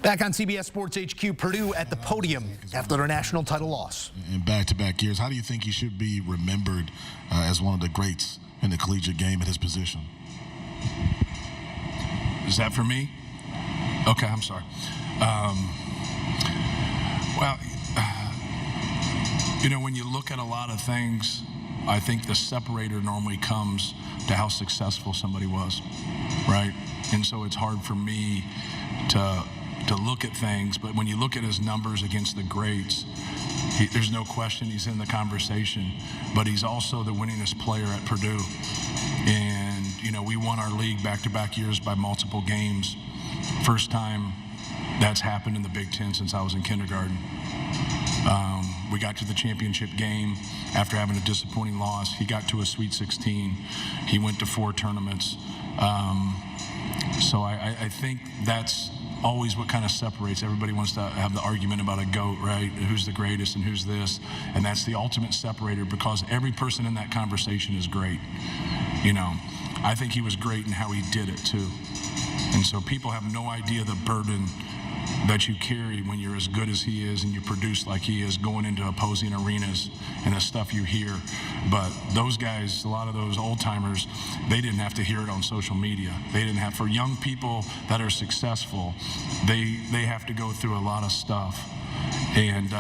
Back on CBS Sports HQ, Purdue at the podium after their national title loss. In back-to-back years, how do you think he should be remembered as one of the greats in the collegiate game at his position? Is that for me? Okay, I'm sorry. Well, you know, when you look at a lot of things, I think the separator normally comes to how successful somebody was, right? And so it's hard for me to look at things, but when you look at his numbers against the greats, there's no question he's in the conversation, but he's also the winningest player at Purdue. And, you know, we won our league back-to-back years by multiple games. First time that's happened in the Big Ten since I was in kindergarten. We got to the championship game after having a disappointing loss. He got to a Sweet 16. He went to 4 tournaments. So I think that's always what kind of separates. Everybody wants to have the argument about a GOAT, right? Who's the greatest and who's this? And that's the ultimate separator, because every person in that conversation is great. You know, I think he was great in how he did it too. And so people have no idea the burden that you carry when you're as good as he is and you produce like he is, going into opposing arenas and the stuff you hear. But those guys, a lot of those old timers, they didn't have to hear it on social media. They didn't have, for young people that are successful, they have to go through a lot of stuff. And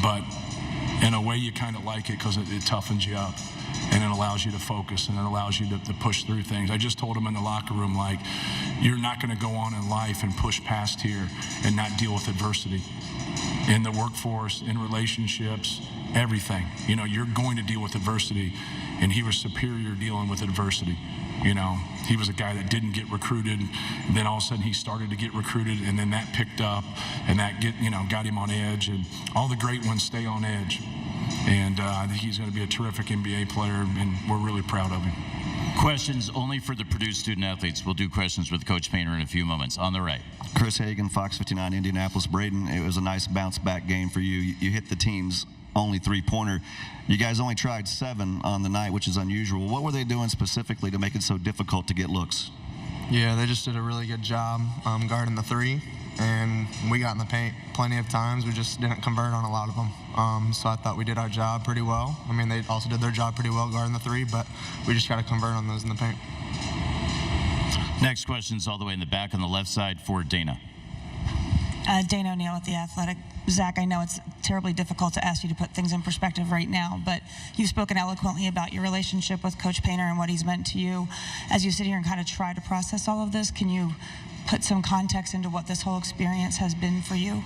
but in a way you kind of like it, because it toughens you up and it allows you to focus and it allows you to push through things. I just told him in the locker room, like, you're not going to go on in life and push past here and not deal with adversity. In the workforce, in relationships, everything. You know, you're going to deal with adversity, and he was superior dealing with adversity. You know, he was a guy that didn't get recruited, and then all of a sudden he started to get recruited, and then that picked up, and that got him on edge, and all the great ones stay on edge. And I think he's going to be a terrific NBA player, and we're really proud of him. Questions only for the Purdue student athletes. We'll do questions with Coach Painter in a few moments. On the right. Chris Hagan, Fox 59, Indianapolis. Braden, it was a nice bounce-back game for you. You hit the team's only three-pointer. You guys only tried 7 on the night, which is unusual. What were they doing specifically to make it so difficult to get looks? Yeah, they just did a really good job guarding the 3, and we got in the paint plenty of times. We just didn't convert on a lot of them. So I thought we did our job pretty well. I mean, they also did their job pretty well guarding the 3, but we just got to convert on those in the paint. Next question's all the way in the back on the left side for Dana. Dana O'Neill at The Athletic. Zach, I know it's terribly difficult to ask you to put things in perspective right now, but you've spoken eloquently about your relationship with Coach Painter and what he's meant to you. As you sit here and kind of try to process all of this, can you put some context into what this whole experience has been for you?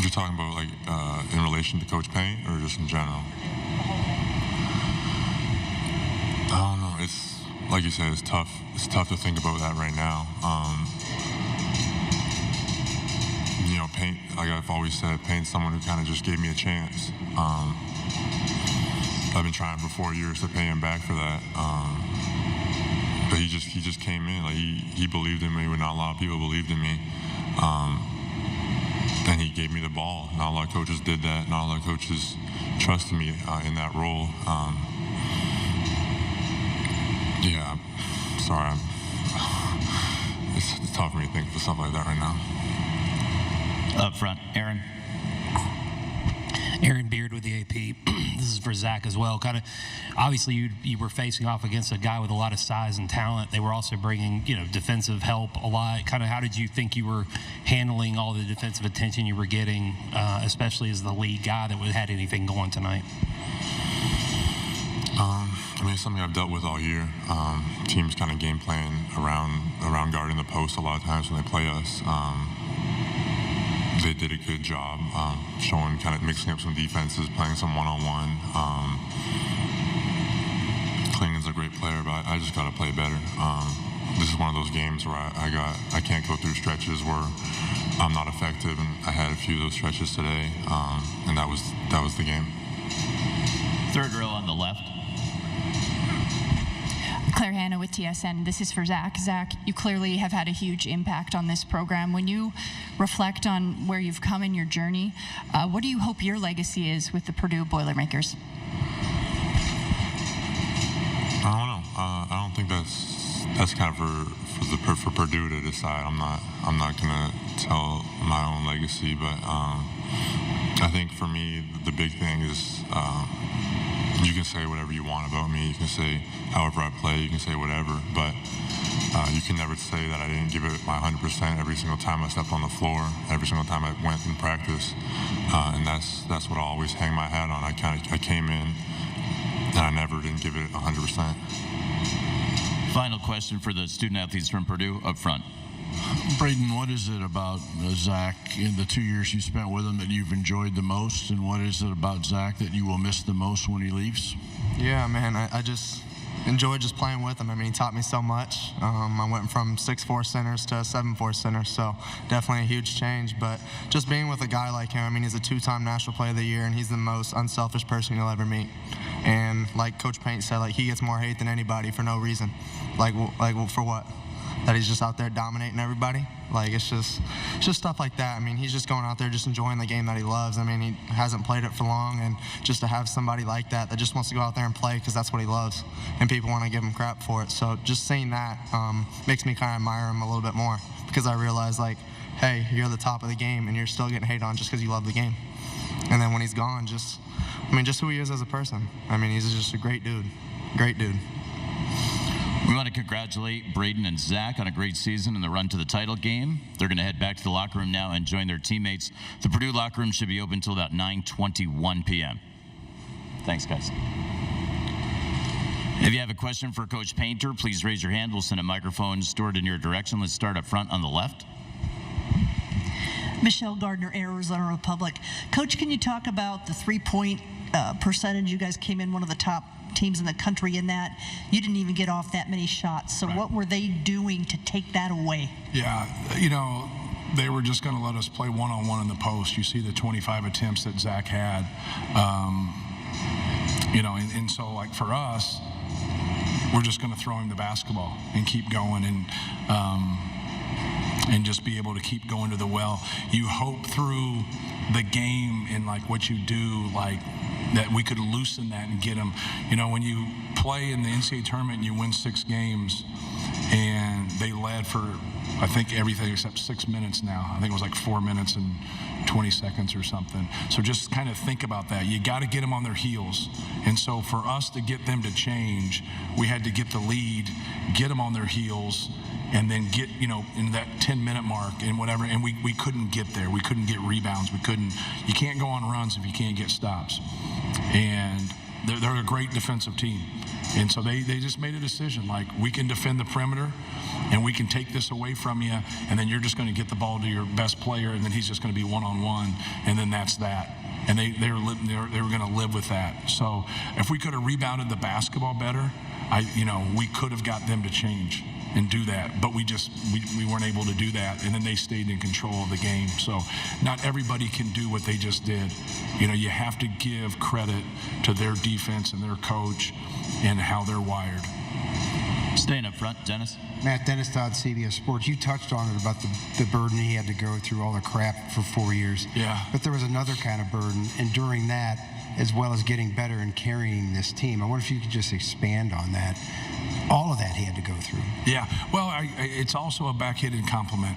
You're talking about, like, in relation to Coach Payne, or just in general? I don't know. It's, like you said, it's tough. It's tough to think about that right now. You know, Payne, like I've always said, Payne's someone who kind of just gave me a chance. I've been trying for 4 years to pay him back for that. But he just came in. Like, he believed in me when not a lot of people believed in me. And he gave me the ball. Not a lot of coaches did that. Not a lot of coaches trusted me in that role. Yeah, sorry. It's tough for me to think of stuff like that right now. Up front, Aaron. Aaron Beard with the AP. This is for Zach as well. Kind of, obviously, you were facing off against a guy with a lot of size and talent. They were also bringing, defensive help a lot. Kind of, how did you think you were handling all the defensive attention you were getting, especially as the lead guy that had anything going tonight? I mean, it's something I've dealt with all year. Teams kind of game plan around guarding the post a lot of times when they play us. They did a good job showing, kind of mixing up some defenses, playing some one-on-one. Klingen's a great player, but I just got to play better. This is one of those games where I can't go through stretches where I'm not effective, and I had a few of those stretches today, and that was the game. Third row on the left. Claire Hanna with TSN. This is for Zach. Zach, you clearly have had a huge impact on this program. When you reflect on where you've come in your journey, what do you hope your legacy is with the Purdue Boilermakers? I don't know. I don't think that's that's kind of for Purdue to decide. I'm not gonna tell my own legacy, but I think for me the big thing is you can say whatever you want about me. You can say however I play. You can say whatever, but you can never say that I didn't give it my 100% every single time I stepped on the floor, every single time I went in practice, and that's what I always hang my hat on. I came in and I never didn't give it 100%. Final question for the student athletes from Purdue up front. Braden, what is it about Zach in the 2 years you spent with him that you've enjoyed the most, and what is it about Zach that you will miss the most when he leaves? Yeah, man, I just enjoyed just playing with him. I mean, he taught me so much. I went from 6'4" centers to 7'4" centers, so definitely a huge change. But just being with a guy like him, I mean, he's a 2-time National Player of the Year, and he's the most unselfish person you'll ever meet. And like Coach Paint said, like, he gets more hate than anybody for no reason. Like for what? That he's just out there dominating everybody. Like, it's just stuff like that. I mean, he's just going out there just enjoying the game that he loves. I mean, he hasn't played it for long, and just to have somebody like that just wants to go out there and play because that's what he loves, and people want to give him crap for it. So just seeing that makes me kind of admire him a little bit more, because I realize, like, hey, you're the top of the game, and you're still getting hate on just because you love the game. And then when he's gone, just who he is as a person. I mean, he's just a great dude. Great dude. We want to congratulate Braden and Zach on a great season and the run to the title game. They're going to head back to the locker room now and join their teammates. The Purdue locker room should be open until about 9:21 p.m. Thanks, guys. If you have a question for Coach Painter, please raise your hand. We'll send a microphone stored in your direction. Let's start up front on the left. Michelle Gardner, Arizona Republic. Coach, can you talk about the three-point percentage? You guys came in one of the top teams in the country in that. You didn't even get off that many shots. So what were they doing to take that away? Yeah, you know, they were just going to let us play one-on-one in the post. You see the 25 attempts that Zach had. You know, and so, like, for us, we're just going to throw him the basketball and keep going and just be able to keep going to the well. You hope through the game and, like, what you do, like, that we could loosen that and get them. You know, when you play in the NCAA tournament and you win 6 games, and they led for, I think, everything except 6 minutes now. I think it was like 4 minutes and 20 seconds or something. So just kind of think about that. You got to get them on their heels. And so for us to get them to change, we had to get the lead, get them on their heels, and then get, you know, in that 10-minute mark and whatever, and we couldn't get there. We couldn't get rebounds. You can't go on runs if you can't get stops. And they're a great defensive team. And so they just made a decision, like, we can defend the perimeter and we can take this away from you, and then you're just going to get the ball to your best player, and then he's just going to be one-on-one, and then that's that. And they were going to live with that. So if we could have rebounded the basketball better, we could have got them to change and do that, but we weren't able to do that, and then they stayed in control of the game. So not everybody can do what they just did. You know, you have to give credit to their defense and their coach and how they're wired. Staying up front, Dennis. Matt Dennis, CBS Sports. You touched on it about the burden he had to go through, all the crap for 4 years. Yeah. But there was another kind of burden, and during that, as well as getting better and carrying this team, I wonder if you could just expand on that. All of that he had to go through. Yeah, well, it's also a backhanded compliment,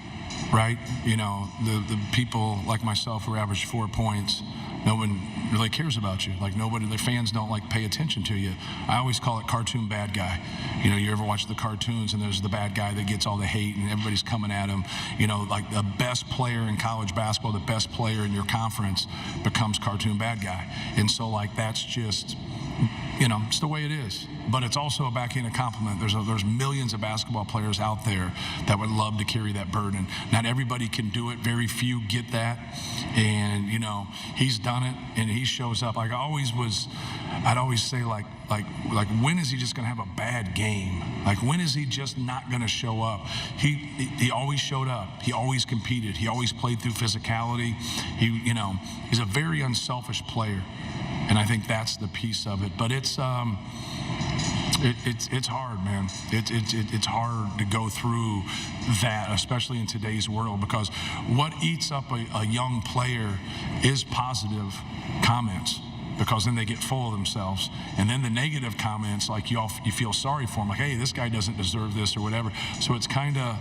right? You know, the people like myself who average 4 points, no one really cares about you. Like, nobody, their fans don't, like, pay attention to you. I always call it cartoon bad guy. You know, you ever watch the cartoons and there's the bad guy that gets all the hate and everybody's coming at him. You know, like, the best player in college basketball, the best player in your conference becomes cartoon bad guy. And so, like, that's just, you know, it's the way it is. But it's also a backhanded compliment. There's millions of basketball players out there that would love to carry that burden. Not everybody can do it. Very few get that. And, you know, he's done it, and he shows up. Like, I'd always say, like when is he just going to have a bad game? Like, when is he just not going to show up? He always showed up. He always competed. He always played through physicality. He's a very unselfish player. And I think that's the piece of it. But it's hard, man. It's hard to go through that, especially in today's world, because what eats up a young player is positive comments. because then they get full of themselves. And then the negative comments, like you feel sorry for them, like, hey, this guy doesn't deserve this or whatever. So it's kind of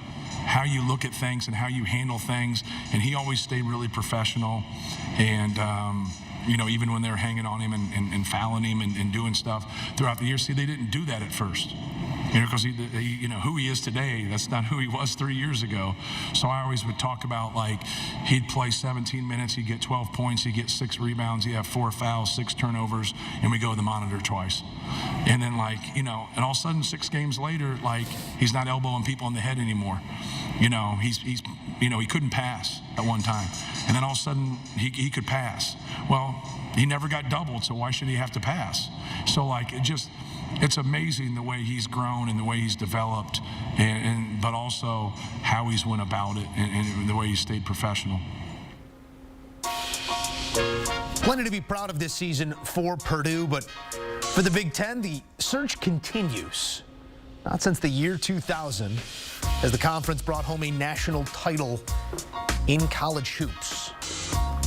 how you look at things and how you handle things. And he always stayed really professional. And, you know, even when they were hanging on him and fouling him and doing stuff throughout the year, see, they didn't do that at first. You know, because he, you know, who he is today, that's not who he was 3 years ago. So I always would talk about, like, he'd play 17 minutes, he'd get 12 points, he'd get 6 rebounds, he'd have 4 fouls, 6 turnovers, and we go to the monitor twice. And then, like, you know, and all of a sudden 6 games later, like, he's not elbowing people in the head anymore. You know, he's you know, he couldn't pass at one time. And then all of a sudden he could pass. Well, he never got doubled, so why should he have to pass? So, like, it's amazing the way he's grown and the way he's developed, but also how he's went about it and the way he stayed professional. Plenty to be proud of this season for Purdue, but for the Big Ten, the search continues. Not since the year 2000, as the conference brought home a national title in college hoops.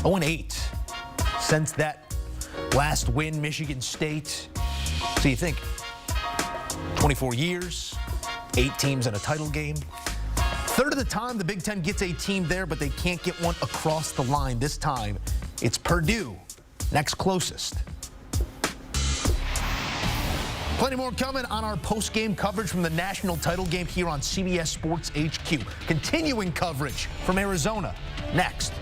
0-8 since that last win, Michigan State. So you think 24 years, 8 teams in a title game. Third of the time, the Big Ten gets a team there, but they can't get one across the line. This time, it's Purdue, next closest. Plenty more coming on our post-game coverage from the national title game here on CBS Sports HQ. Continuing coverage from Arizona, next.